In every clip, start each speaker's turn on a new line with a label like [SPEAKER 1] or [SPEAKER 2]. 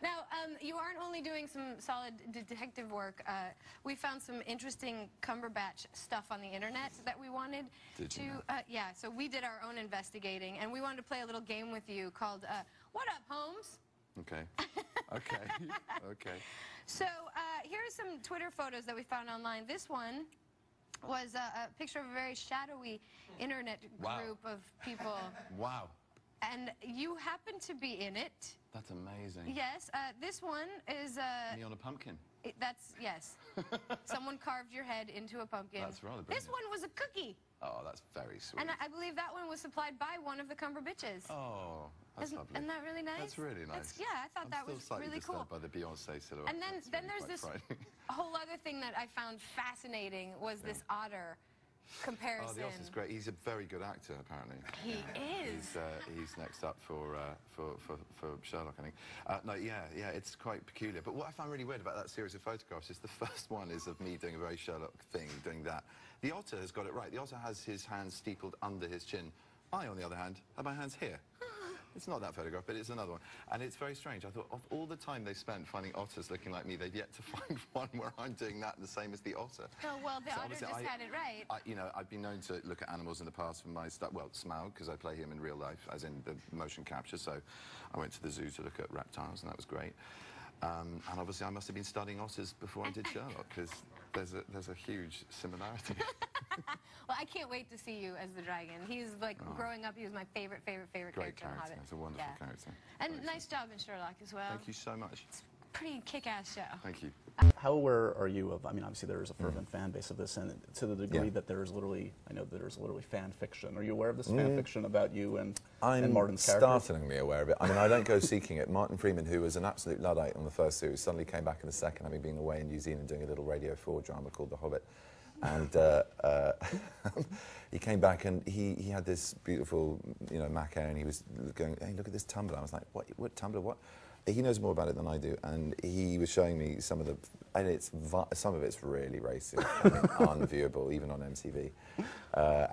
[SPEAKER 1] Now, you aren't only doing some solid detective work. We found some interesting Cumberbatch stuff on the internet that we wanted to... yeah, so we did our own investigating, and we wanted to play a little game with you called What Up, Holmes?
[SPEAKER 2] Okay. Okay. Okay.
[SPEAKER 1] So here are some Twitter photos that we found online. This one was a picture of a very shadowy internet group of people.
[SPEAKER 2] Wow.
[SPEAKER 1] And you happen to be in it.
[SPEAKER 2] That's amazing.
[SPEAKER 1] Yes. This one is...
[SPEAKER 2] Me on a pumpkin.
[SPEAKER 1] That's, yes. Someone carved your head into a pumpkin.
[SPEAKER 2] That's rather brilliant.
[SPEAKER 1] This one was a cookie.
[SPEAKER 2] Oh, that's very sweet.
[SPEAKER 1] And I believe that one was supplied by one of the Cumberbitches.
[SPEAKER 2] Oh, that's lovely.
[SPEAKER 1] Isn't that really nice?
[SPEAKER 2] That's really nice.
[SPEAKER 1] Yeah, I thought that was really cool.
[SPEAKER 2] By the Beyonce silhouette.
[SPEAKER 1] And then there's this whole other thing that I found fascinating was this otter comparison.
[SPEAKER 2] Oh, the Oscar's great. He's a very good actor, apparently.
[SPEAKER 1] He is.
[SPEAKER 2] He's next up for Sherlock, I think. No, yeah, it's quite peculiar. But what I found really weird about that series of photographs is the first one is of me doing a very Sherlock thing, doing that. The otter has got it right. The otter has his hands steepled under his chin. I, on the other hand, have my hands here. It's not that photograph, but it's another one. And it's very strange. I thought, of all the time they spent finding otters looking like me, they've yet to find one where I'm doing that the same as the otter.
[SPEAKER 1] Oh, well, the otter just had it right.
[SPEAKER 2] You know, I've been known to look at animals in the past for my stuff. Well, Smaug, because I play him in real life, as in the motion capture. So I went to the zoo to look at reptiles, and that was great. And obviously I must have been studying otters before I did Sherlock, because there's a huge similarity.
[SPEAKER 1] Well, I can't wait to see you as the dragon. He's like, growing up, he was my favorite character in Hobbit.
[SPEAKER 2] It's a wonderful character.
[SPEAKER 1] And nice job in Sherlock as well.
[SPEAKER 2] Thank you so much.
[SPEAKER 1] It's a pretty kick-ass show.
[SPEAKER 2] Thank you.
[SPEAKER 3] How aware are you of, I mean, obviously there is a fervent fan base of this, and to the degree that there's literally, I know that there's literally fan fiction. Are you aware of this fan fiction about you and Martin's character?
[SPEAKER 4] I'm startlingly aware of it. I mean, I don't go seeking it. Martin Freeman, who was an absolute Luddite on the first series, suddenly came back in the second, having been away in New Zealand doing a little Radio 4 drama called The Hobbit. And he came back and he had this beautiful, you know, Mac Air, and he was going, hey, look at this Tumblr. I was like, what Tumblr, what? He knows more about it than I do, and he was showing me some of the, and some of it's really racist, I mean, unviewable, even on MTV,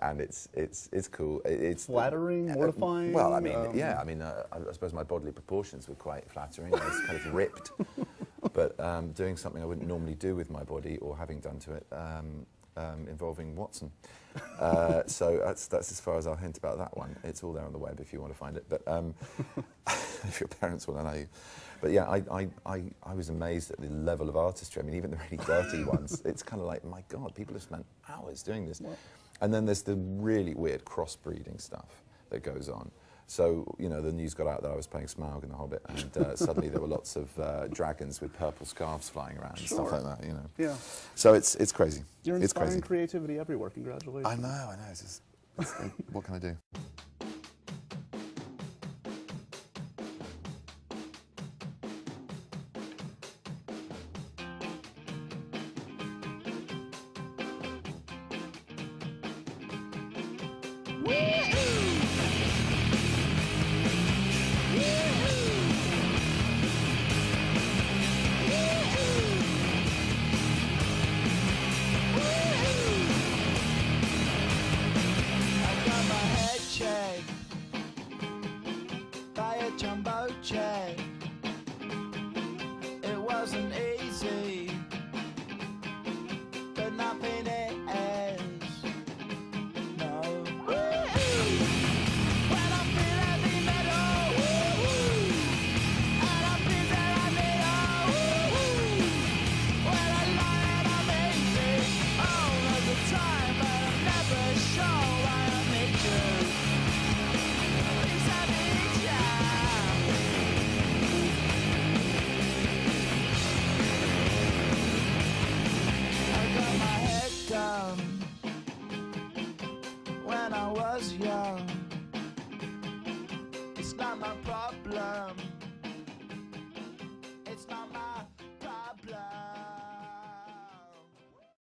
[SPEAKER 4] and it's cool. It's
[SPEAKER 3] flattering, mortifying.
[SPEAKER 4] Well, I mean, yeah, I mean, I suppose my bodily proportions were quite flattering. I was kind of ripped, but doing something I wouldn't normally do with my body, or having done to it, involving Watson. So that's as far as I'll hint about that one. It's all there on the web if you want to find it. But if your parents will allow you. But yeah, I was amazed at the level of artistry. I mean, even the really dirty ones. It's kind of like, my God, people have spent hours doing this. What? And then there's the really weird crossbreeding stuff that goes on. So, you know, the news got out that I was playing Smaug in The Hobbit, and suddenly there were lots of dragons with purple scarves flying around and stuff like that, you know. Yeah. So it's crazy.
[SPEAKER 3] You're inspiring creativity everywhere. Congratulations.
[SPEAKER 4] I know. It's just, what can I do?
[SPEAKER 5] It wasn't easy, but nothing is. No. When I feel heavy metal, and I feel that I need when I lie and I'm easy all of the time, but I'm never sure why I need you. Please I need ya. When I was young, it's not my